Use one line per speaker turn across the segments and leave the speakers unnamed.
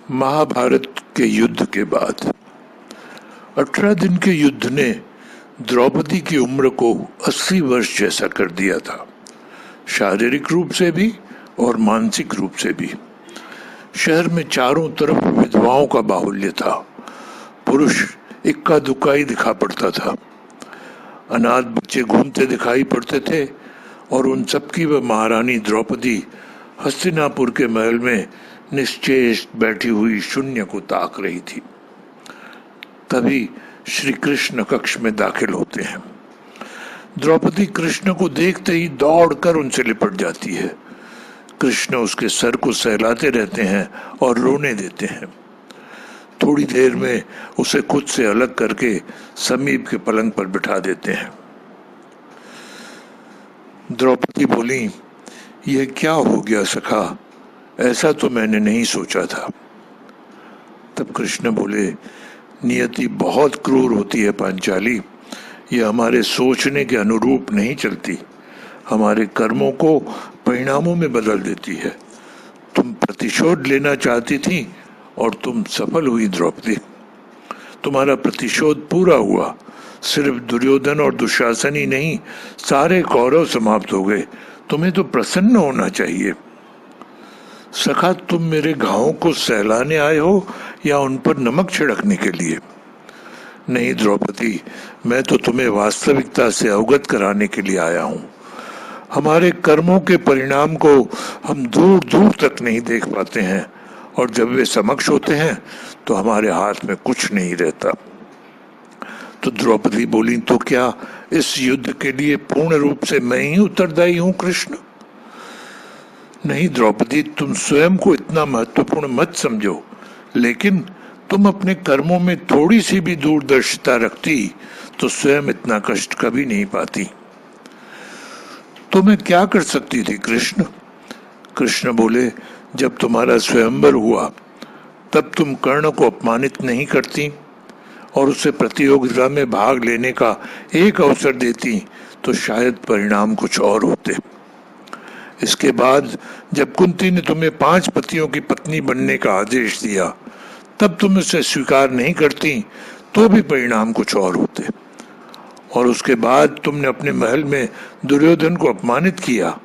महाभारत के युद्ध के बाद 18 दिन के युद्ध ने द्रौपदी की उम्र को 80 वर्ष जैसा कर दिया था, शारीरिक रूप से भी और मानसिक रूप से भी। शहर में चारों तरफ विधवाओं का बाहुल्य था। पुरुष इक्का दुक्का ही दिखा पड़ता था। अनाथ बच्चे घूमते दिखाई पड़ते थे और उन सबकी वह महारानी द्रौपदी हस्तिनापुर के महल में निश्चेष्ट बैठी हुई शून्य को ताक रही थी। तभी श्री कृष्ण कक्ष में दाखिल होते हैं। द्रौपदी कृष्ण को देखते ही दौड़कर उनसे लिपट जाती है। कृष्ण उसके सर को सहलाते रहते हैं और रोने देते हैं। थोड़ी देर में उसे खुद से अलग करके समीप के पलंग पर बिठा देते हैं। द्रौपदी बोली, यह क्या हो गया सखा, ऐसा तो मैंने नहीं सोचा था। तब कृष्ण बोले, नियति बहुत क्रूर होती है पांचाली, यह हमारे सोचने के अनुरूप नहीं चलती, हमारे कर्मों को परिणामों में बदल देती है। तुम प्रतिशोध लेना चाहती थी और तुम सफल हुई द्रौपदी। तुम्हारा प्रतिशोध पूरा हुआ। सिर्फ दुर्योधन और दुशासन ही नहीं, सारे कौरव समाप्त हो गए। तुम्हें तो प्रसन्न होना चाहिए। सखा, तुम मेरे घावों को सहलाने आए हो या उन पर नमक छिड़कने के लिए? नहीं द्रौपदी, मैं तो तुम्हें वास्तविकता से अवगत कराने के लिए आया हूं। हमारे कर्मों के परिणाम को हम दूर दूर तक नहीं देख पाते हैं और जब वे समक्ष होते हैं तो हमारे हाथ में कुछ नहीं रहता। तो द्रौपदी बोली, तो क्या इस युद्ध के लिए पूर्ण रूप से मैं ही उत्तरदायी हूं कृष्ण? नहीं द्रौपदी, तुम स्वयं को इतना महत्वपूर्ण मत समझो, लेकिन तुम अपने कर्मों में थोड़ी सी भी दूरदर्शिता रखती तो स्वयं इतना कष्ट कभी नहीं पाती। तो मैं क्या कर सकती थी कृष्ण? कृष्ण बोले, जब तुम्हारा स्वयंवर हुआ तब तुम कर्ण को अपमानित नहीं करती और उसे प्रतियोगिता में भाग लेने का एक अवसर देती तो शायद परिणाम कुछ और होते। इसके बाद जब कुंती ने तुम्हें 5 पतियों की पत्नी बनने का आदेश दिया तब तुम उसे स्वीकार नहीं करती तो भी परिणाम कुछ और होते। और उसके बाद तुमने अपने महल में दुर्योधन को अपमानित किया,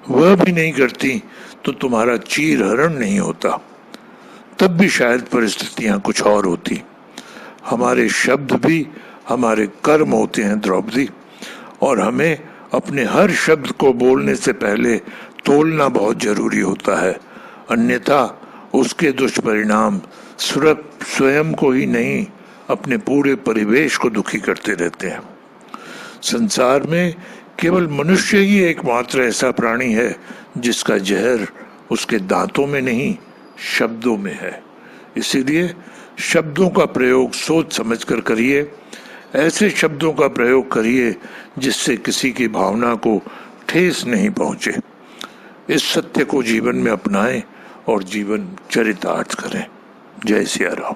वह भी नहीं करती तो तुम्हारा चीर हरण नहीं होता, तब भी शायद परिस्थितियां कुछ और होती। हमारे शब्द भी हमारे कर्म होते हैं द्रौपदी, और हमें अपने हर शब्द को बोलने से पहले तोलना बहुत जरूरी होता है, अन्यथा उसके दुष्परिणाम स्वयं को ही नहीं अपने पूरे परिवेश को दुखी करते रहते हैं। संसार में केवल मनुष्य ही एकमात्र ऐसा प्राणी है जिसका जहर उसके दांतों में नहीं, शब्दों में है। इसीलिए शब्दों का प्रयोग सोच समझकर करिए। ऐसे शब्दों का प्रयोग करिए जिससे किसी की भावना को ठेस नहीं पहुंचे। इस सत्य को जीवन में अपनाएं और जीवन चरितार्थ करें। जय सिया राम।